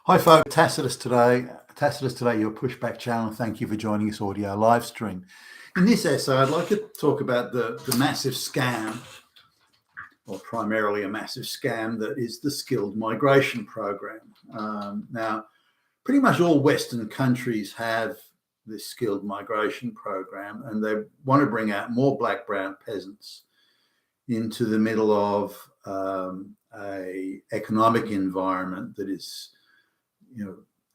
Hi folks, Tacitus today. Your pushback channel. Thank you for joining this audio live stream. In this essay, I'd like to talk about the massive scam, or primarily a massive scam, that is the skilled migration program. Now, pretty much all Western countries have this skilled migration program, and they want to bring out more black, brown peasants into the middle of a economic environment that is,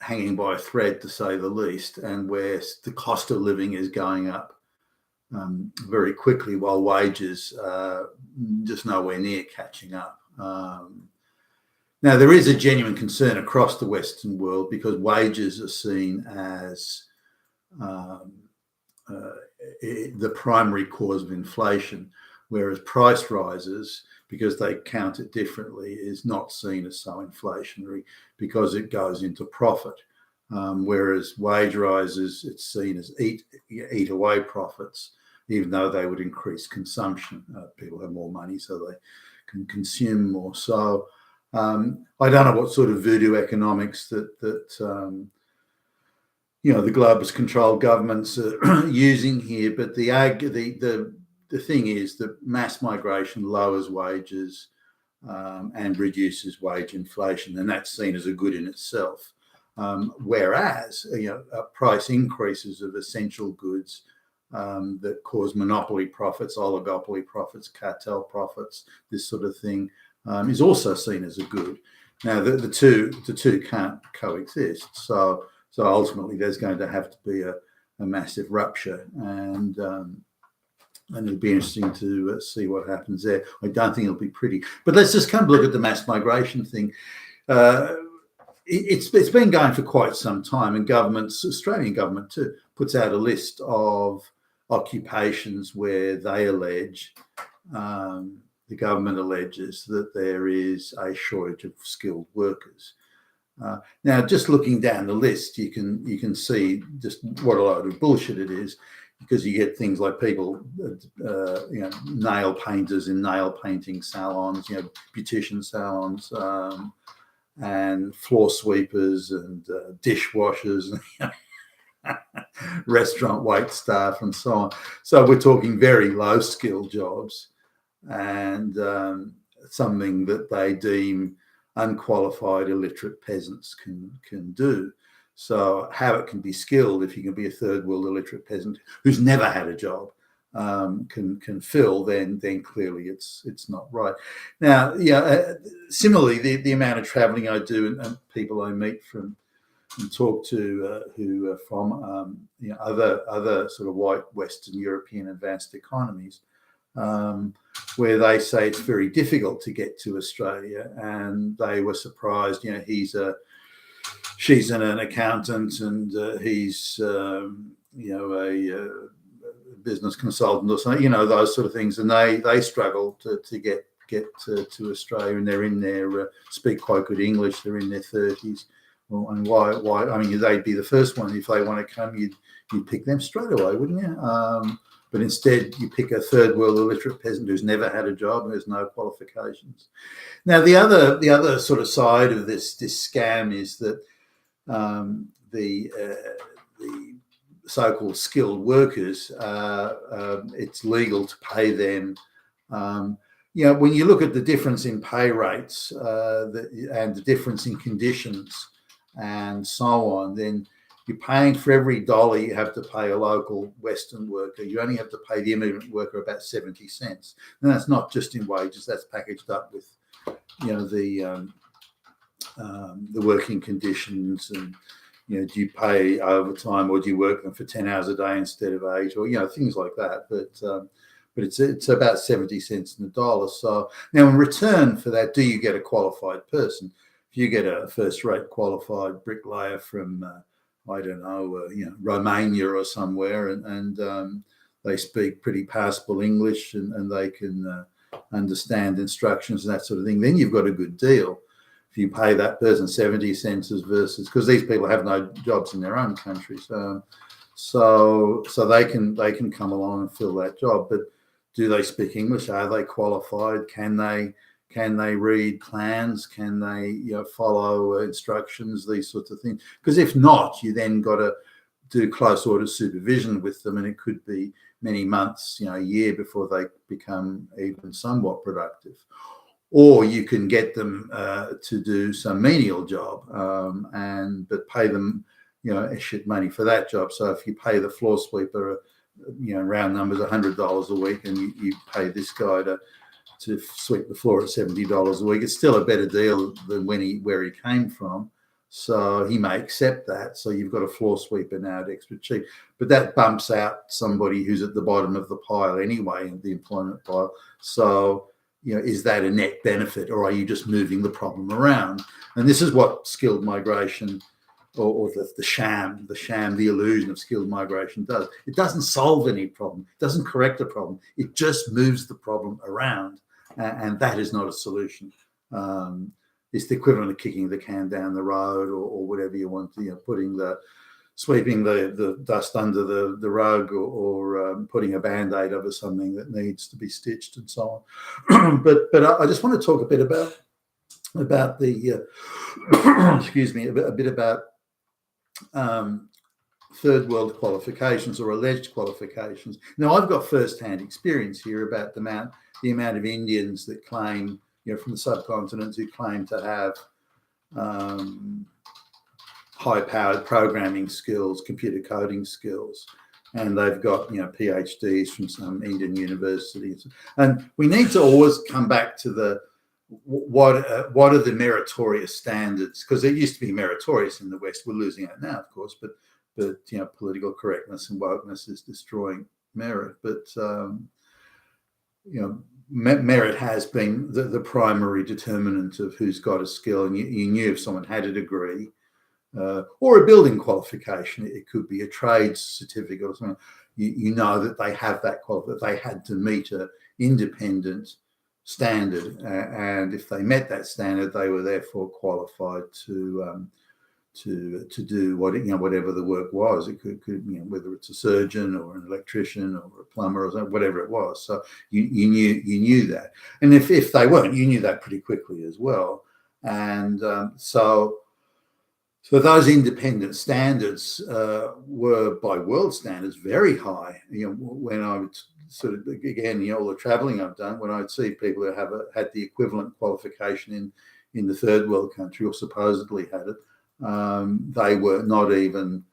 hanging by a thread, to say the least, and where the cost of living is going up very quickly, while wages are just nowhere near catching up. Now, there is a genuine concern across the Western world because wages are seen as the primary cause of inflation, whereas price rises, because they count it differently, is not seen as so inflationary because it goes into profit. Whereas wage rises, it's seen as eat away profits, even though they would increase consumption. People have more money, so they can consume more. So I don't know what sort of voodoo economics that the globalist controlled governments are using here, but the thing is that mass migration lowers wages and reduces wage inflation, and that's seen as a good in itself. Whereas price increases of essential goods that cause monopoly profits, oligopoly profits, cartel profits, this sort of thing, is also seen as a good. Now, the two can't coexist. So ultimately, there's going to have to be a massive rupture, and it'll be interesting to see what happens there. I don't think it'll be pretty. But let's just come look at the mass migration thing. It's been going for quite some time, and governments, Australian government too, puts out a list of occupations where they allege, the government alleges, that there is a shortage of skilled workers. Now, just looking down the list, you can see just what a load of bullshit it is, because you get things like people, nail painters in nail painting salons, beautician salons, and floor sweepers and dishwashers, restaurant wait staff, and so on. So we're talking very low skill jobs, and something that they deem unqualified, illiterate peasants can do. So how it can be skilled, if you can be a third world illiterate peasant who's never had a job, can fill, then clearly it's not right. Now, similarly, the amount of travelling I do and people I meet from and talk to who are from other sort of white Western European advanced economies, where they say it's very difficult to get to Australia, and they were surprised. She's an accountant, and he's a business consultant or something, those sort of things, and they struggle to get to Australia, and they're in their speak quite good English. They're in their 30s. Well, and why? I mean, they'd be the first one if they want to come. You'd pick them straight away, wouldn't you? But instead, you pick a third world illiterate peasant who's never had a job and has no qualifications. Now, the other sort of side of this scam is that the so-called skilled workers, it's legal to pay them. When you look at the difference in pay rates and the difference in conditions and so on, then you're paying for every dollar you have to pay a local Western worker. You only have to pay the immigrant worker about 70 cents. And that's not just in wages, that's packaged up with, the working conditions, and, do you pay overtime, or do you work them for 10 hours a day instead of 8, or, things like that. But it's about 70 cents in the dollar. So now, in return for that, do you get a qualified person? If you get a first-rate qualified bricklayer from, Romania or somewhere, and they speak pretty passable English, and they can understand instructions and that sort of thing, then you've got a good deal. If you pay that person 70 cents versus, because these people have no jobs in their own countries, so they can come along and fill that job. But do they speak English? Are they qualified? Can they Can they read plans? Can they follow instructions? These sorts of things. Because if not, you then got to do close order supervision with them, and it could be many months, a year before they become even somewhat productive. Or you can get them to do some menial job, but pay them, shit money for that job. So if you pay the floor sweeper, round numbers, $100 a week, and you pay this guy to sweep the floor at $70 a week, it's still a better deal than where he came from. So he may accept that. So you've got a floor sweeper now at extra cheap, but that bumps out somebody who's at the bottom of the pile anyway, in the employment pile. So, is that a net benefit, or are you just moving the problem around? And this is what skilled migration or the illusion of skilled migration does. It doesn't solve any problem. It doesn't correct a problem. It just moves the problem around. And that is not a solution. It's the equivalent of kicking the can down the road, or whatever you want, sweeping the dust under the rug, or putting a Band-Aid over something that needs to be stitched, and so on. but I just want to talk a bit about the excuse me, a bit about third world qualifications, or alleged qualifications. Now, I've got first-hand experience here about the amount of Indians that claim, from the subcontinent, who claim to have high-powered programming skills, computer coding skills, and they've got PhDs from some Indian universities. And we need to always come back to what are the meritorious standards? Because it used to be meritorious in the West. We're losing it now, of course, but political correctness and wokeness is destroying merit. But merit has been the primary determinant of who's got a skill. And you knew if someone had a degree or a building qualification, it could be a trades certificate or something, you know that they have that qualification. They had to meet an independent standard, and if they met that standard, they were therefore qualified to do whatever the work was. It could whether it's a surgeon or an electrician or a plumber or something, whatever it was. So you knew that, and if they weren't, you knew that pretty quickly as well. And so those independent standards were, by world standards, very high. When I would sort of, again, all the traveling I've done, when I'd see people who had the equivalent qualification in the third world country, or supposedly had it, they were not even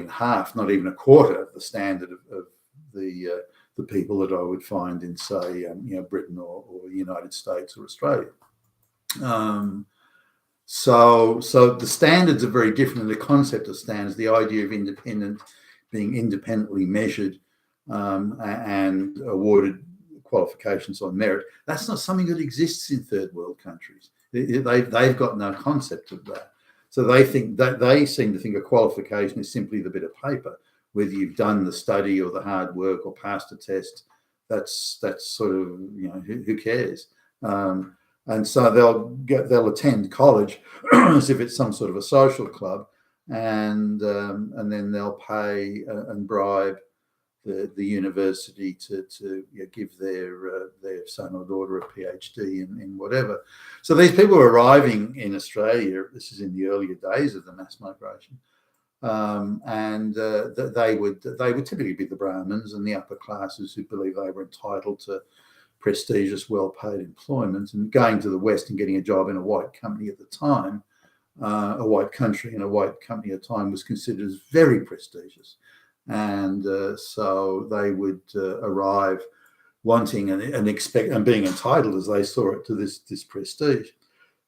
half, not even a quarter of the standard of the people that I would find in, say, Britain or the United States or Australia. So the standards are very different, and the concept of standards, the idea of being independently measured and awarded qualifications on merit, that's not something that exists in third world countries. They've got no concept of that. So they seem to think a qualification is simply the bit of paper, whether you've done the study or the hard work or passed a test. That's sort of, who cares? And so they'll attend college as if it's some sort of a social club, and then they'll pay and bribe the university to give their son or daughter a PhD in whatever. So these people are arriving in Australia. This is in the earlier days of the mass migration, and they would typically be the Brahmins and the upper classes who believe they were entitled to prestigious, well-paid employment, and going to the West and getting a job in a white company at the time, a white country and a white company at the time, was considered as very prestigious. And so they would arrive wanting and expect and being entitled, as they saw it, to this prestige.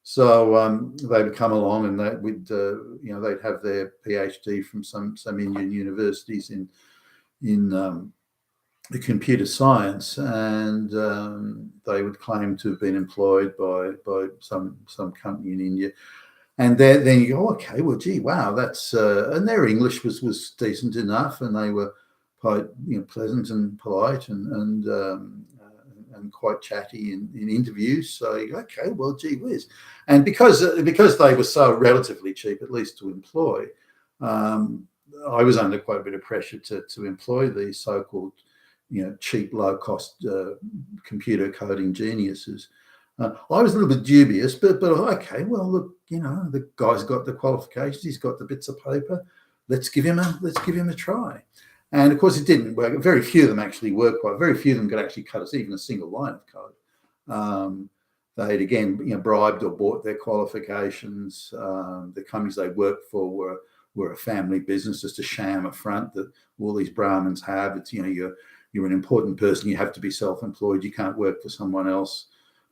So they would come along, and they would they'd have their PhD from some Indian universities in the computer science, and they would claim to have been employed by some company in India. And then you go, okay, well, gee, wow, that's and their English was decent enough, and they were quite pleasant and polite and quite chatty in interviews. So you go, okay, well, gee whiz. And because they were so relatively cheap, at least to employ, I was under quite a bit of pressure to employ these so-called cheap, low-cost computer coding geniuses. I was a little bit dubious, but okay, well, look, the guy's got the qualifications, he's got the bits of paper. Let's give him a try. And of course, it didn't work. Very few of them actually worked quite. Very few of them could actually cut us even a single line of code. They'd again, bribed or bought their qualifications. The companies they worked for were a family business, just a sham affront that all these Brahmins have. It's you're an important person. You have to be self-employed. You can't work for someone else.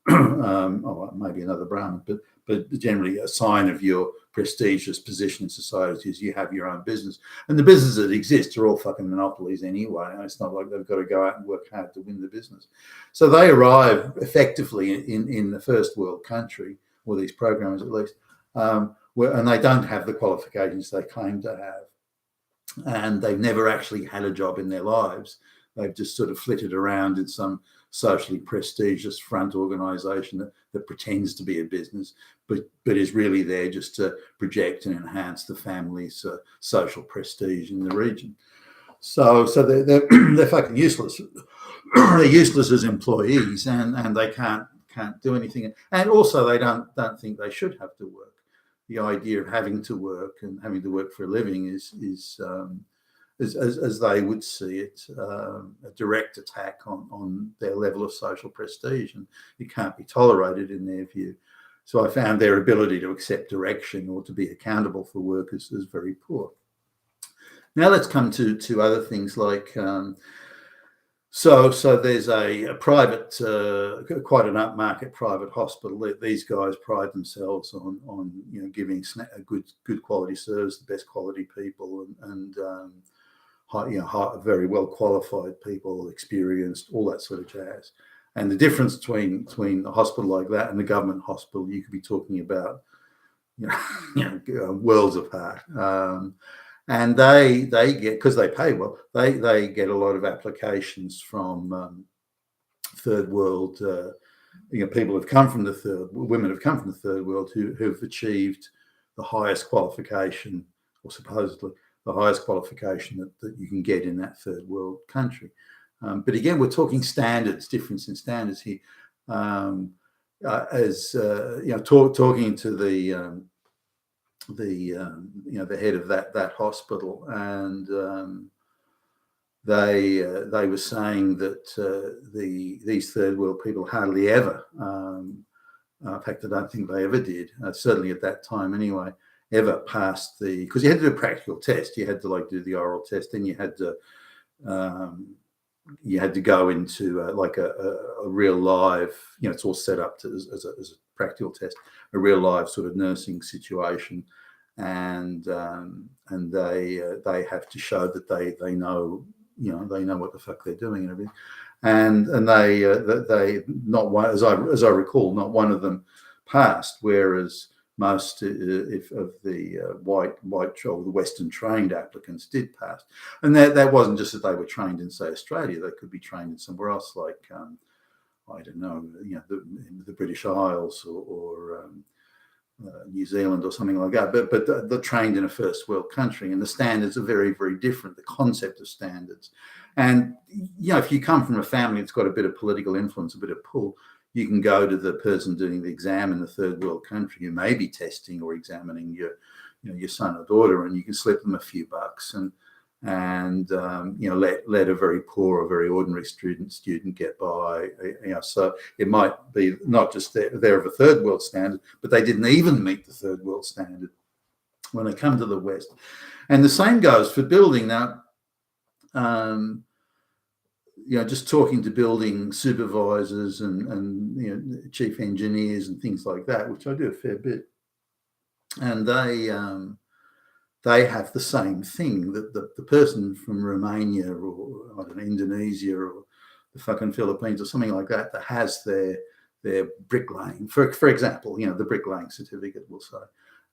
Maybe another Brahmin, but generally a sign of your prestigious position in society is you have your own business. And the businesses that exist are all fucking monopolies anyway. It's not like they've got to go out and work hard to win the business. So they arrive effectively in the first world country, or these programs at least, and they don't have the qualifications they claim to have. And they've never actually had a job in their lives. They've just sort of flitted around in some socially prestigious front organisation that pretends to be a business, but is really there just to project and enhance the family's social prestige in the region. So they're fucking useless. They're useless as employees, and they can't do anything. And also they don't think they should have to work. The idea of having to work and having to work for a living is as they would see it, a direct attack on their level of social prestige, and it can't be tolerated in their view. So I found their ability to accept direction or to be accountable for work is very poor. Now let's come to other things like so there's a private, quite an upmarket private hospital. These guys pride themselves on giving a good quality service, the best quality people, and very well qualified people, experienced, all that sort of jazz. And the difference between a hospital like that and a government hospital, you could be talking about, worlds apart. And they get, because they pay well, they get a lot of applications from third world, people have come from women have come from the third world who've achieved the highest qualification, or supposedly the highest qualification that you can get in that third world country. But again, we're talking standards, difference in standards here. Talking to the head of that hospital, and they were saying that these third world people hardly ever, in fact, I don't think they ever did, certainly at that time anyway, ever passed because you had to do a practical test. You had to do the oral test, then you had to go into a real live, it's all set up as a practical test, a real live sort of nursing situation, and they have to show that they know what the fuck they're doing and everything, and they not one, as I recall, not one of them passed, whereas most of the white or the Western trained applicants did pass. And that wasn't just that they were trained in, say, Australia. They could be trained in somewhere else, like I don't know, the British Isles or New Zealand or something like that. But they're trained in a first world country, and the standards are very, very different. The concept of standards, and if you come from a family that's got a bit of political influence, a bit of pull, you can go to the person doing the exam in the third world country who may be testing or examining your son or daughter, and you can slip them a few bucks and let a very poor or very ordinary student get by. So it might be not just they're of a third world standard, but they didn't even meet the third world standard when they come to the West. And the same goes for building. Now, just talking to building supervisors and chief engineers and things like that, which I do a fair bit, and they have the same thing, that the person from Romania or I don't know, Indonesia or the fucking Philippines or something like that has their bricklaying, for example, the bricklaying certificate, we'll say.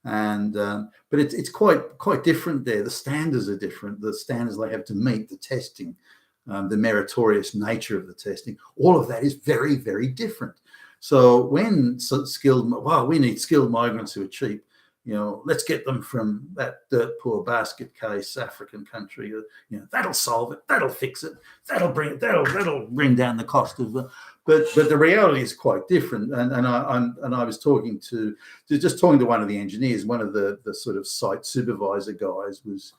And but it's quite different there. The standards are different. The standards they have to meet, the testing, the meritorious nature of the testing, all of that is very, very different. So when we need skilled migrants who are cheap, let's get them from that dirt poor basket case African country. That'll solve it. That'll fix it. That'll bring down the cost of the. But the reality is quite different. And I was talking to one of the engineers. One of the sort of site supervisor guys was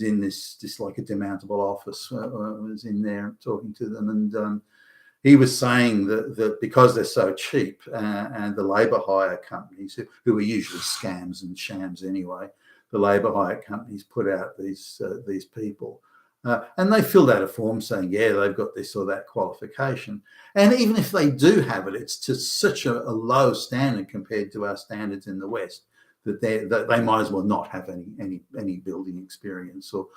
in this like a demountable office. Was in there talking to them, and he was saying that because they're so cheap, and the labour hire companies, who are usually scams and shams anyway, the labour hire companies put out these people, and they filled out a form saying, yeah, they've got this or that qualification. And even if they do have it, it's to such a low standard compared to our standards in the West that they might as well not have any building experience or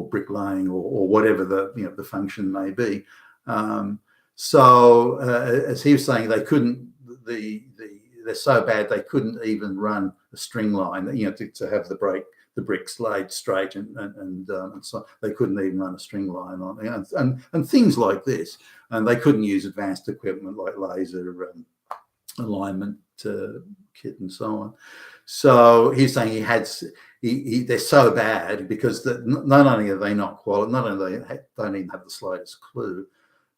bricklaying or whatever the function may be. So as he was saying, they couldn't. They're so bad they couldn't even run a string line. To have the bricks laid straight and so they couldn't even run a string line on and things like this. And they couldn't use advanced equipment like laser alignment kit and so on. So he's saying they're so bad because not only are they not qualified, not only they don't even have the slightest clue,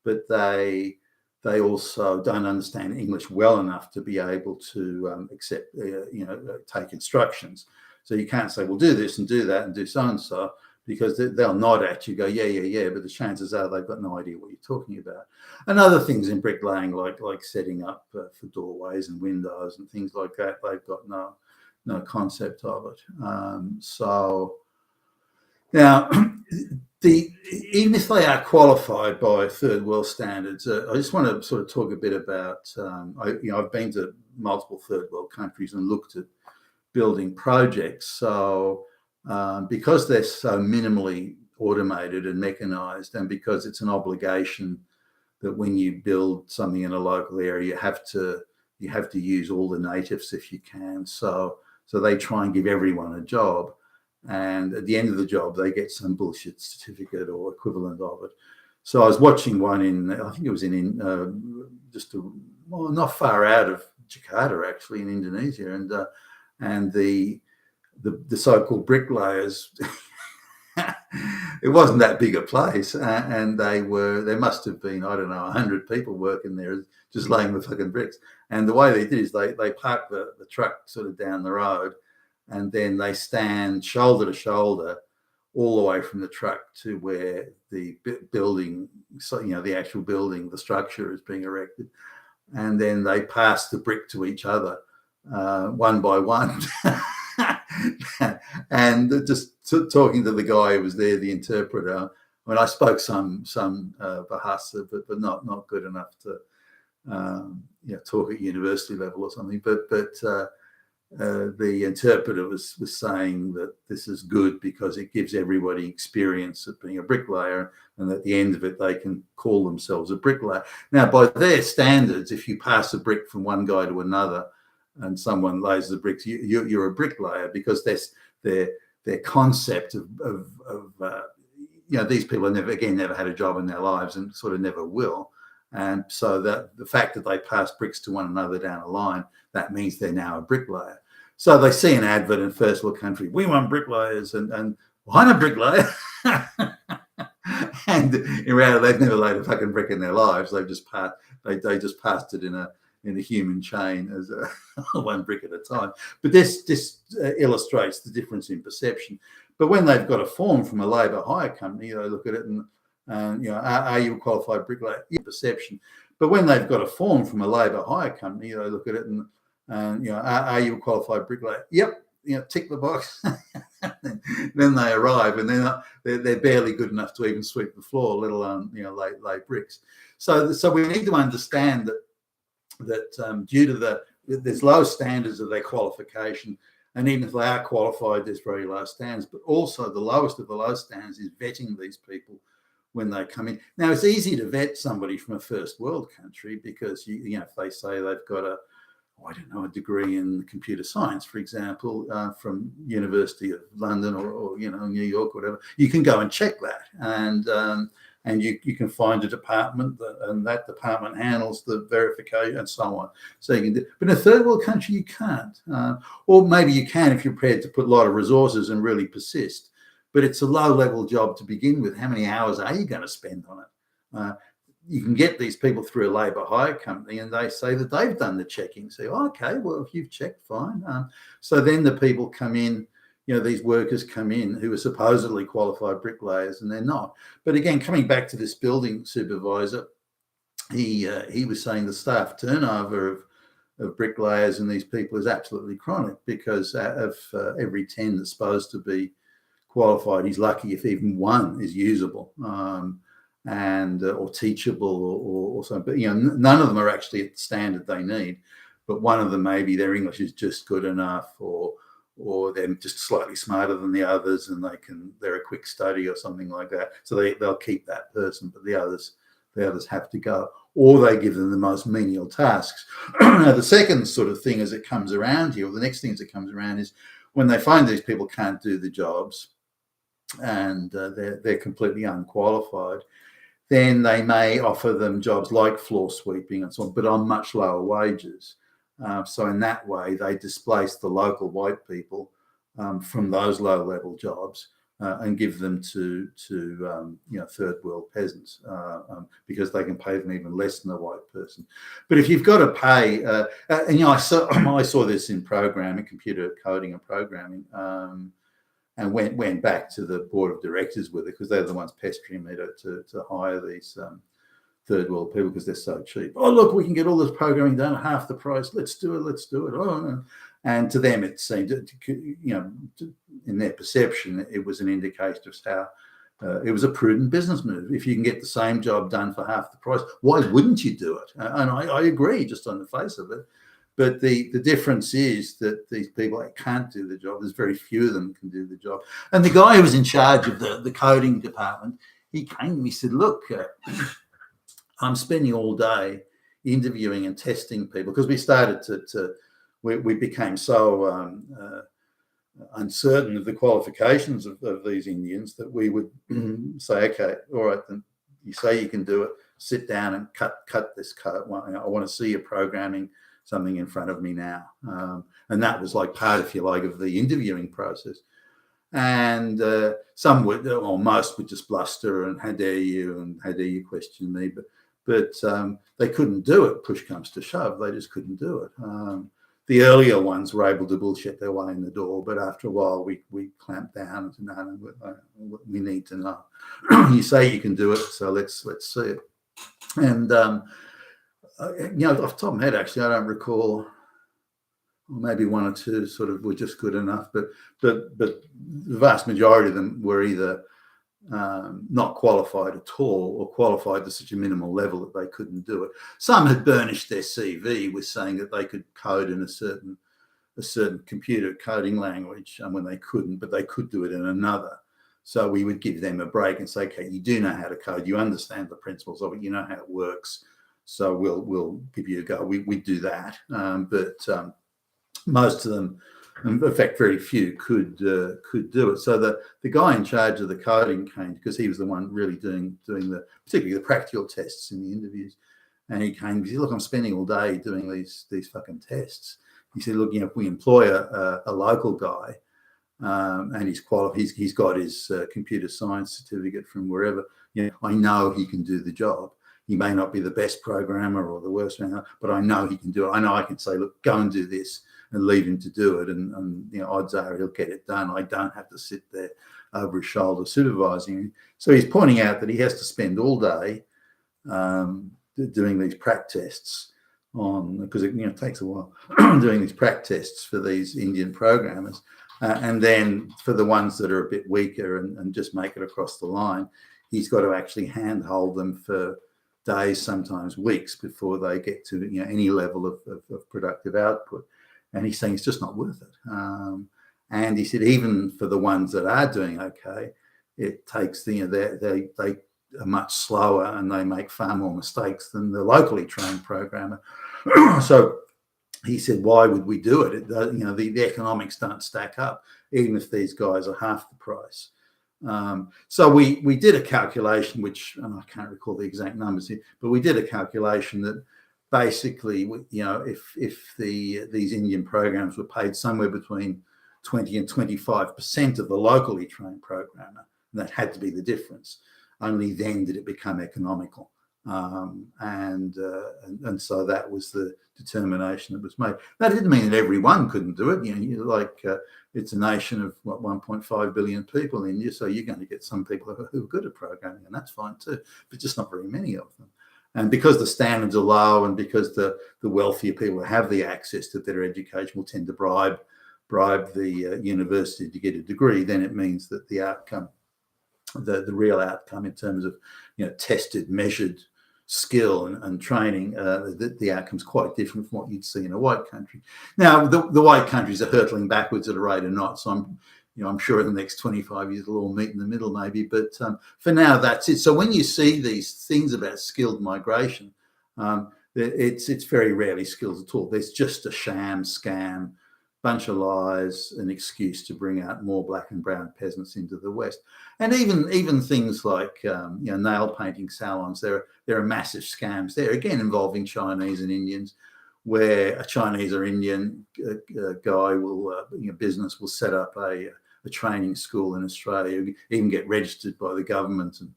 but they also don't understand English well enough to be able to accept, take instructions. So you can't say, well, do this and do that and do so and so, because they'll nod at you, go, yeah, but the chances are they've got no idea what you're talking about. And other things in bricklaying, like setting up for doorways and windows and things like that, they've got no concept of it. So now, even if they are qualified by third world standards, I just want to sort of talk a bit about. I've been to multiple third world countries and looked at building projects. So because they're so minimally automated and mechanized, and because it's an obligation that when you build something in a local area, you have to use all the natives if you can. So they try and give everyone a job. And at the end of the job, they get some bullshit certificate or equivalent of it. So I was watching one I think it was not far out of Jakarta, actually, in Indonesia, and the so-called bricklayers. It wasn't that big a place, and there must have been, I don't know, 100 people working there just laying the fucking bricks. And the way they did is they parked the truck sort of down the road, and then they stand shoulder to shoulder all the way from the truck to where the building, the actual building, the structure is being erected. And then they pass the brick to each other one by one. And just talking to the guy who was there, the interpreter, I spoke some Bahasa, but not good enough to talk at university level or something. But the interpreter was saying that this is good because it gives everybody experience of being a bricklayer, and at the end of it, they can call themselves a bricklayer. Now, by their standards, if you pass a brick from one guy to another and someone lays the bricks, you're a bricklayer, because their concept of these people have never had a job in their lives and sort of never will. And so that the fact that they pass bricks to one another down a line, that means they're now a bricklayer. So they see an advert in first world country, we want bricklayers, and well, I'm a bricklayer. And in reality, they've never laid a fucking brick in their lives. They've just passed it in a human chain as one brick at a time. But this illustrates the difference in perception. But when they've got a form from a labour hire company, they look at it and are you a qualified bricklayer? Perception. But when they've got a form from a labour hire company, they look at it and are you a qualified bricklayer? Yep. Tick the box. Then they arrive, and they're barely good enough to even sweep the floor, let alone lay bricks. So we need to understand that due to there's low standards of their qualification, and even if they are qualified, there's very low standards. But also the lowest of the low standards is vetting these people when they come in. Now, it's easy to vet somebody from a first world country because if they say they've got I don't know, a degree in computer science, for example, from University of London or New York, or whatever, you can go and check that, and you can find a department and that department handles the verification and so on. So you can do, but in a third world country you can't, or maybe you can if you're prepared to put a lot of resources and really persist. But it's a low level job to begin with. How many hours are you going to spend on it? You can get these people through a labour hire company and they say that they've done the checking. So, okay, well, if you've checked, fine. So then the people come in, these workers come in who are supposedly qualified bricklayers and they're not. But again, coming back to this building supervisor, he was saying the staff turnover of bricklayers and these people is absolutely chronic, because out of every 10 that's supposed to be qualified, he's lucky if even one is usable. Or teachable or something, but none of them are actually at the standard they need. But one of them, maybe their English is just good enough, or they're just slightly smarter than the others, and they're a quick study or something like that. So they'll keep that person, but the others have to go, or they give them the most menial tasks. Now, the second sort of thing as it comes around here, or the next thing as it comes around, is when they find these people can't do the jobs and they're completely unqualified, then they may offer them jobs like floor sweeping and so on, but on much lower wages. So in that way, they displace the local white people from those low-level jobs and give them to third world peasants because they can pay them even less than a white person. But if you've got to pay, I saw this in programming, computer coding and programming. And went back to the board of directors with it, because they're the ones pestering me to hire these third world people because they're so cheap. Oh, look, we can get all this programming done at half the price. Let's do it. Oh, and to them, it seemed, in their perception, it was an indication of how it was a prudent business move. If you can get the same job done for half the price, why wouldn't you do it? And I agree, just on the face of it. But the difference is that these people can't do the job. There's very few of them can do the job. And the guy who was in charge of the coding department, he came to me and said, look, I'm spending all day interviewing and testing people, because we started we became so uncertain of the qualifications of these Indians that we would say, okay, all right, then you say you can do it, sit down and cut this code. I want to see you programming something in front of me now. And that was like part, if you like, of the interviewing process. And some would, or most would just bluster and how dare you question me. But they couldn't do it. Push comes to shove, they just couldn't do it. The earlier ones were able to bullshit their way in the door, but after a while we clamped down and said, no, we need to know. You say you can do it, so let's see it. And off the top of my head, actually, I don't recall. Maybe one or two sort of were just good enough, but the vast majority of them were either not qualified at all, or qualified to such a minimal level that they couldn't do it. Some had burnished their CV with saying that they could code in a certain computer coding language, and when they couldn't, but they could do it in another. So we would give them a break and say, okay, you do know how to code, you understand the principles of it, you know how it works, so we'll give you a go. We do that, but most of them, in fact, very few could do it. So the guy in charge of the coding came, because he was the one really doing particularly the practical tests in the interviews. And he came, he said, look, I'm spending all day doing these fucking tests. He said, look, if we employ a local guy and he's got his computer science certificate from wherever, I know he can do the job. He may not be the best programmer or the worst, but I know he can do it. I know I can say, look, go and do this, and leave him to do it. And odds are he'll get it done. I don't have to sit there over his shoulder supervising him. So he's pointing out that he has to spend all day doing these prac tests because it takes a while, doing these prac tests for these Indian programmers. And then for the ones that are a bit weaker and just make it across the line, he's got to actually handhold them for days, sometimes weeks, before they get to any level of productive output. And he's saying it's just not worth it. And he said even for the ones that are doing okay, it takes they are much slower and they make far more mistakes than the locally trained programmer. So he said, why would we do it? The economics don't stack up, even if these guys are half the price. So we did a calculation, which, and I can't recall the exact numbers here, but we did a calculation that basically, if these Indian programs were paid somewhere between 20 and 25% of the locally trained programmer, and that had to be the difference, only then did it become economical. And so that was the determination that was made. That didn't mean that everyone couldn't do it. It's a nation of 1.5 billion people in India, so you're going to get some people who are good at programming, and that's fine too, but just not very many of them. And because the standards are low, and because the wealthier people have the access to better education will tend to bribe the university to get a degree, then it means that the outcome, the real outcome in terms of tested, measured skill and training, the outcome's quite different from what you'd see in a white country. Now, the white countries are hurtling backwards at a rate of knots. So I'm sure in the next 25 years it'll all meet in the middle, maybe. But for now, that's it. So when you see these things about skilled migration, it's very rarely skills at all. There's just a sham, scam, bunch of lies, an excuse to bring out more black and brown peasants into the West. And even things like nail painting salons, there are massive scams there, again involving Chinese and Indians, where a Chinese or Indian guy will business will set up a training school in Australia, even get registered by the government and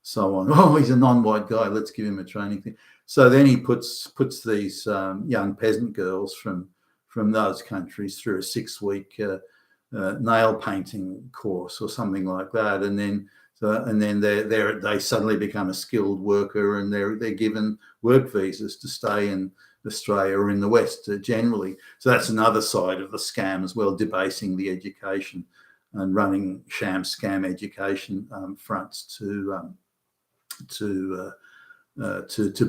so on. Oh, he's a non-white guy, let's give him a training thing. So then he puts these young peasant girls from those countries through a 6-week nail painting course or something like that, and then they suddenly become a skilled worker, and they're given work visas to stay in Australia or in the West generally. So that's another side of the scam as well, debasing the education and running sham scam education fronts to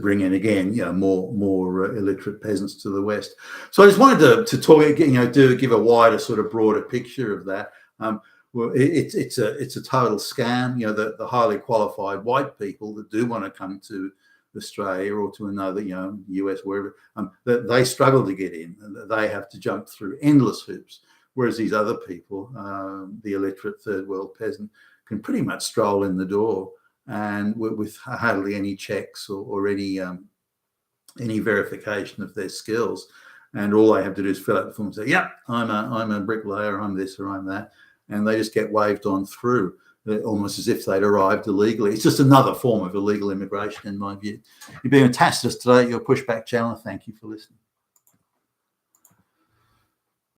bring in again, more illiterate peasants to the West. So I just wanted to talk, give a wider sort of broader picture of that. Well, it's a total scam. The highly qualified white people that do want to come to Australia or to another, US, wherever, they struggle to get in. They have to jump through endless hoops, whereas these other people, the illiterate third world peasant, can pretty much stroll in the door and with hardly any checks or any verification of their skills, and all they have to do is fill out the form and say, "Yeah, I'm a bricklayer, I'm this or I'm that," and they just get waved on through, almost as if they'd arrived illegally. It's just another form of illegal immigration, in my view. You've been with Tacitus today, your Pushback channel. Thank you for listening.